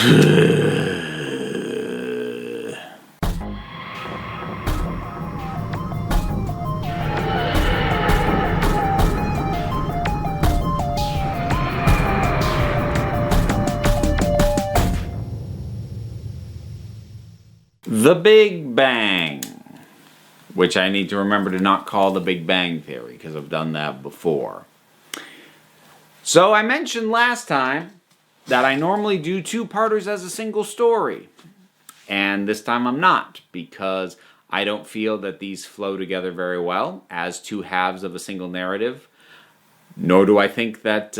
The Big Bang, which I need to remember to not call the Big Bang Theory, because I've done that before. So I mentioned last time that I normally do two-parters as a single story. And this time I'm not, because I don't feel that these flow together very well as two halves of a single narrative. Nor do I think that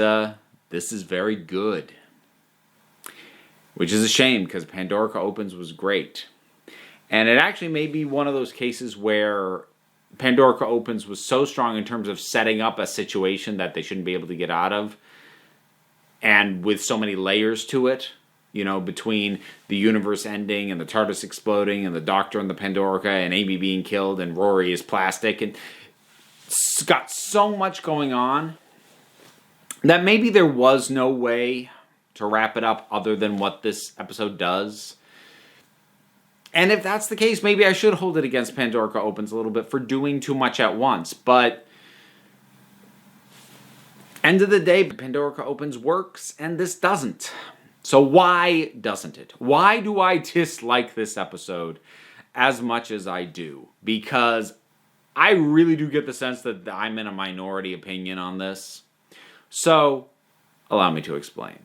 this is very good. Which is a shame, because Pandorica Opens was great. And it actually may be one of those cases where Pandorica Opens was so strong in terms of setting up a situation that they shouldn't be able to get out of. And with so many layers to it, you know, between the universe ending and the TARDIS exploding and the Doctor and the Pandorica and Amy being killed and Rory is plastic. And it's got so much going on that maybe there was no way to wrap it up other than what this episode does. And if that's the case, maybe I should hold it against Pandorica Opens a little bit for doing too much at once. But end of the day, Pandorica Opens works and this doesn't. So why doesn't it? Why do I dislike this episode as much as I do? Because I really do get the sense that I'm in a minority opinion on this. So allow me to explain.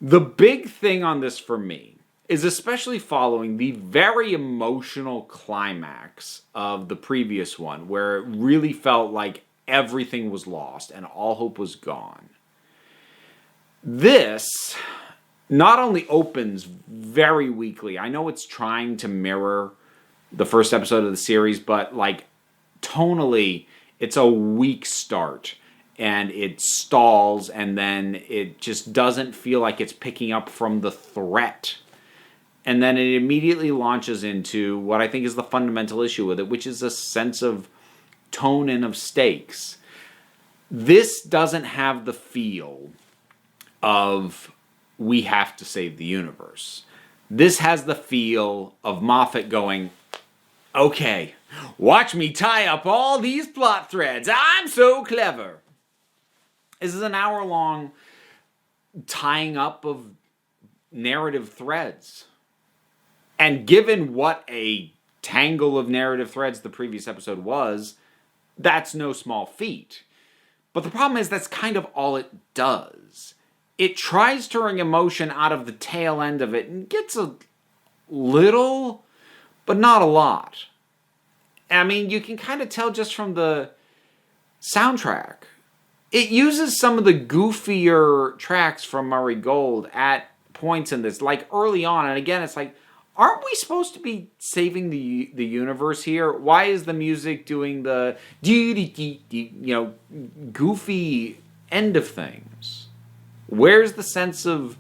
The big thing on this for me is especially following the very emotional climax of the previous one, where it really felt like everything was lost and all hope was gone. This not only opens very weakly, I know it's trying to mirror the first episode of the series, but like tonally, it's a weak start. And it stalls, and then it just doesn't feel like it's picking up from the threat. And then it immediately launches into what I think is the fundamental issue with it, which is a sense of tone and of stakes. This doesn't have the feel of we have to save the universe. This has the feel of Moffat going, okay, watch me tie up all these plot threads. I'm so clever. This is an hour-long tying up of narrative threads. And given what a tangle of narrative threads the previous episode was, that's no small feat. But the problem is that's kind of all it does. It tries to wring emotion out of the tail end of it and gets a little, but not a lot. I mean, you can kind of tell just from the soundtrack. It uses some of the goofier tracks from Murray Gold at points in this, like early on. And again, it's like, aren't we supposed to be saving the universe here? Why is the music doing the goofy end of things? Where's the sense of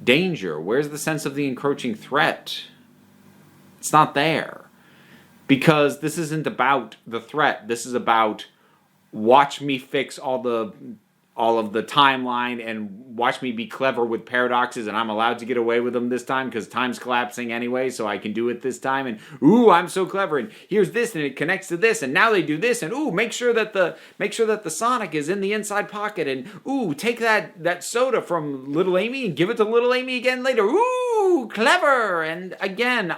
danger? Where's the sense of the encroaching threat? It's not there. Because this isn't about the threat. This is about watch me fix all of the timeline and watch me be clever with paradoxes, and I'm allowed to get away with them this time because time's collapsing anyway, so I can do it this time. And ooh, I'm so clever, and here's this, and it connects to this, and now they do this, and ooh, make sure that the Sonic is in the inside pocket, and ooh, take that soda from Little Amy and give it to Little Amy again later. Ooh, clever. And again,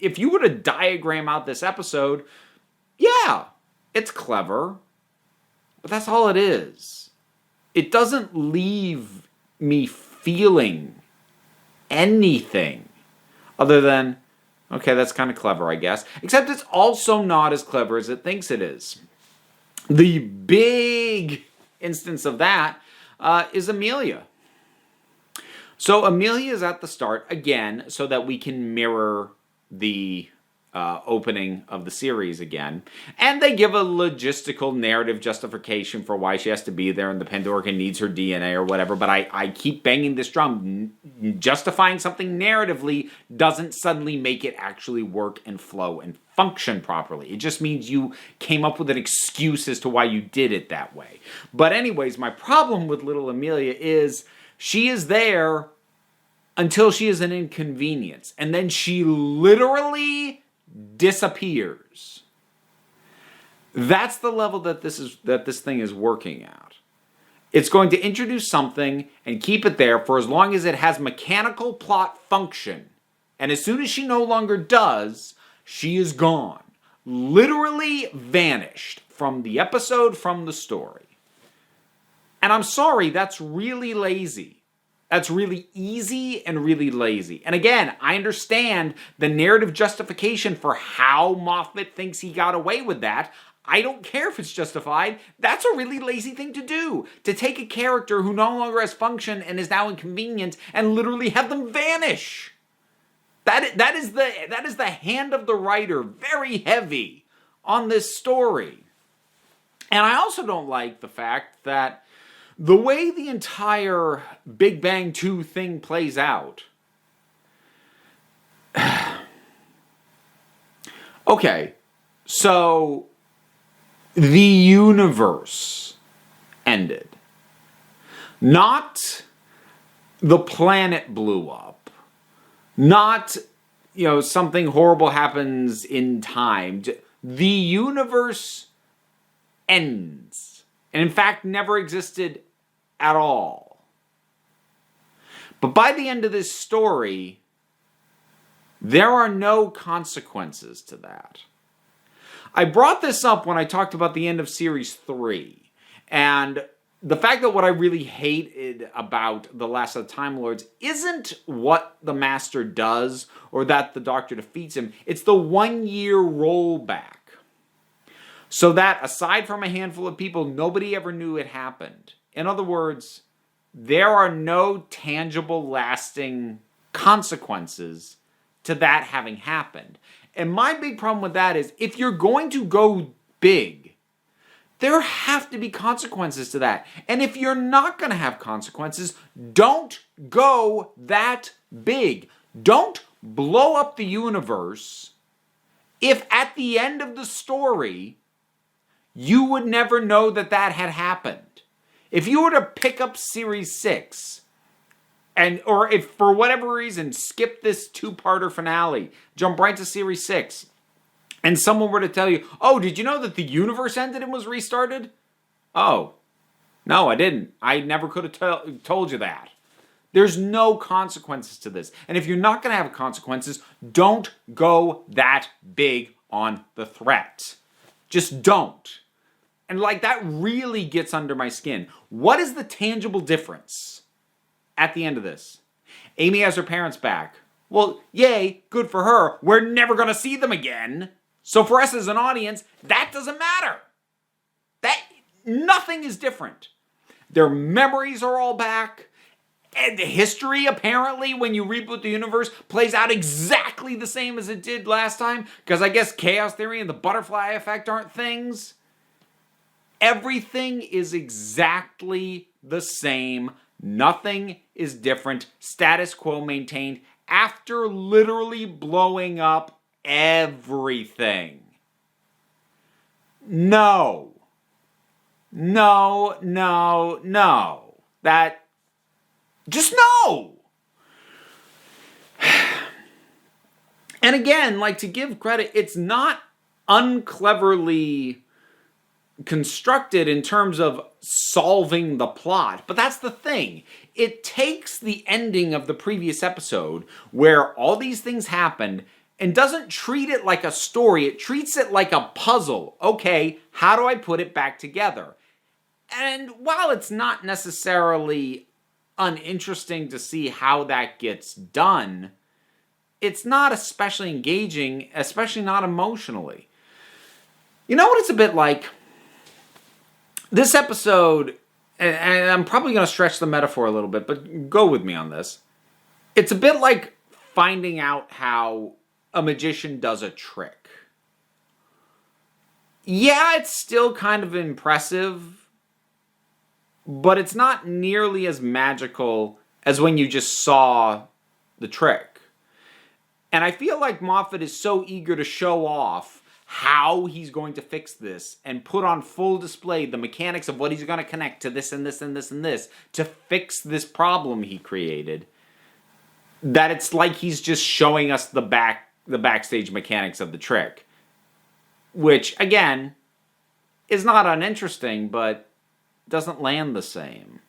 if you were to diagram out this episode, yeah, it's clever, but that's all it is. It doesn't leave me feeling anything other than, okay, that's kind of clever, I guess. Except it's also not as clever as it thinks it is. The big instance of that is Amelia. So Amelia is at the start, again, so that we can mirror the opening of the series again. And they give a logistical narrative justification for why she has to be there and the Pandorica needs her DNA or whatever, but I keep banging this drum. Justifying something narratively doesn't suddenly make it actually work and flow and function properly. It just means you came up with an excuse as to why you did it that way. But anyways, my problem with little Amelia is she is there until she is an inconvenience. And then she literally disappears. That's the level that this thing is working at. It's going to introduce something and keep it there for as long as it has mechanical plot function. And as soon as she no longer does, she is gone. Literally vanished from the episode, from the story. And I'm sorry, that's really lazy. That's really easy and really lazy. And again, I understand the narrative justification for how Moffat thinks he got away with that. I don't care if it's justified. That's a really lazy thing to do. To take a character who no longer has function and is now inconvenient and literally have them vanish. That is the hand of the writer, very heavy on this story. And I also don't like the fact that the way the entire Big Bang 2 thing plays out. Okay, so the universe ended. Not the planet blew up. Not, something horrible happens in time. The universe ends. And in fact, never existed at all. But by the end of this story, there are no consequences to that. I brought this up when I talked about the end of Series 3. And the fact that what I really hated about The Last of the Time Lords isn't what the Master does or that the Doctor defeats him. It's the 1-year rollback. So that, aside from a handful of people, nobody ever knew it happened. In other words, there are no tangible, lasting consequences to that having happened. And my big problem with that is, if you're going to go big, there have to be consequences to that. And if you're not going to have consequences, don't go that big. Don't blow up the universe if at the end of the story, you would never know that had happened. If you were to pick up Series 6, or if for whatever reason skip this 2-parter finale, jump right to Series 6, and someone were to tell you, oh, did you know that the universe ended and was restarted? Oh, no, I didn't. I never could have told you that. There's no consequences to this. And if you're not going to have consequences, don't go that big on the threat. Just don't. And that really gets under my skin. What is the tangible difference at the end of this? Amy has her parents back. Well, yay, good for her. We're never going to see them again. So for us as an audience, that doesn't matter. Nothing is different. Their memories are all back. And history, apparently, when you reboot the universe, plays out exactly the same as it did last time. Because I guess chaos theory and the butterfly effect aren't things. Everything is exactly the same. Nothing is different. Status quo maintained after literally blowing up everything. No. Just no. And again, to give credit, it's not uncleverly constructed in terms of solving the plot. But that's the thing. It takes the ending of the previous episode where all these things happened and doesn't treat it like a story. It treats it like a puzzle. Okay, how do I put it back together? And while it's not necessarily uninteresting to see how that gets done, it's not especially engaging, especially not emotionally. You know what it's a bit like? This episode, and I'm probably going to stretch the metaphor a little bit, but go with me on this. It's a bit like finding out how a magician does a trick. Yeah, it's still kind of impressive, but it's not nearly as magical as when you just saw the trick. And I feel like Moffat is so eager to show off how he's going to fix this and put on full display the mechanics of what he's going to connect to this and this and this and this to fix this problem he created, that it's like he's just showing us the backstage mechanics of the trick, which again is not uninteresting, but doesn't land the same.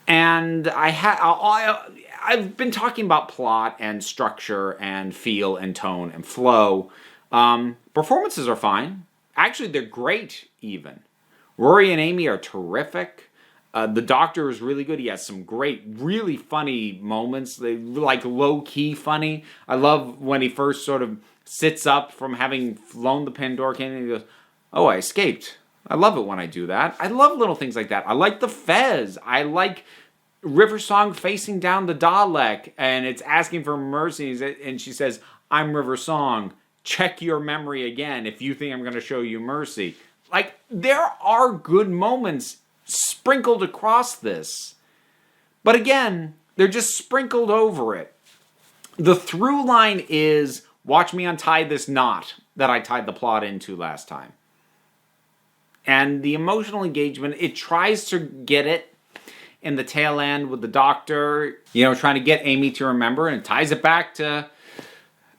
And I've been talking about plot and structure and feel and tone and flow. Performances are fine. Actually, they're great, even. Rory and Amy are terrific. The Doctor is really good. He has some great, really funny moments. They like low-key funny. I love when he first sort of sits up from having flown the Pandora cannon and he goes, "Oh, I escaped." I love it when I do that. I love little things like that. I like the Fez. I like River Song facing down the Dalek and it's asking for mercy. And she says, "I'm River Song. Check your memory again if you think I'm going to show you mercy." Like, there are good moments sprinkled across this. But again, they're just sprinkled over it. The through line is, watch me untie this knot that I tied the plot into last time. And the emotional engagement, it tries to get it in the tail end with the Doctor, trying to get Amy to remember, and it ties it back to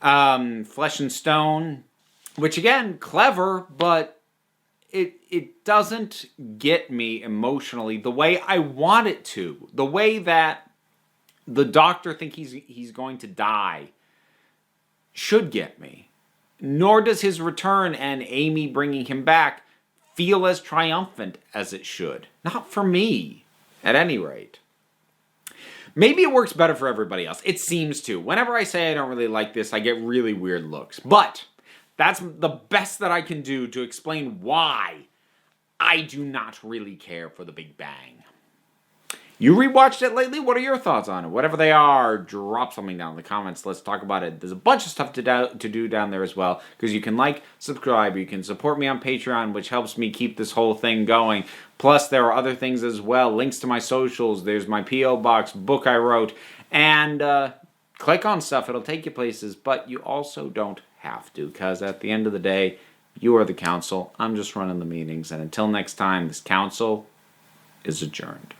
Flesh and Stone, which again, clever, but it doesn't get me emotionally the way I want it to. The way that the Doctor thinks he's going to die should get me. Nor does his return and Amy bringing him back feel as triumphant as it should. Not for me, at any rate. Maybe it works better for everybody else. It seems to. Whenever I say I don't really like this, I get really weird looks. But that's the best that I can do to explain why I do not really care for The Big Bang. You rewatched it lately? What are your thoughts on it? Whatever they are, drop something down in the comments. Let's talk about it. There's a bunch of stuff to do down there as well, because you can like, subscribe, you can support me on Patreon, which helps me keep this whole thing going. Plus, there are other things as well. Links to my socials. There's my P.O. Box, book I wrote, and click on stuff. It'll take you places, but you also don't have to, because at the end of the day, you are the council. I'm just running the meetings, and until next time, this council is adjourned.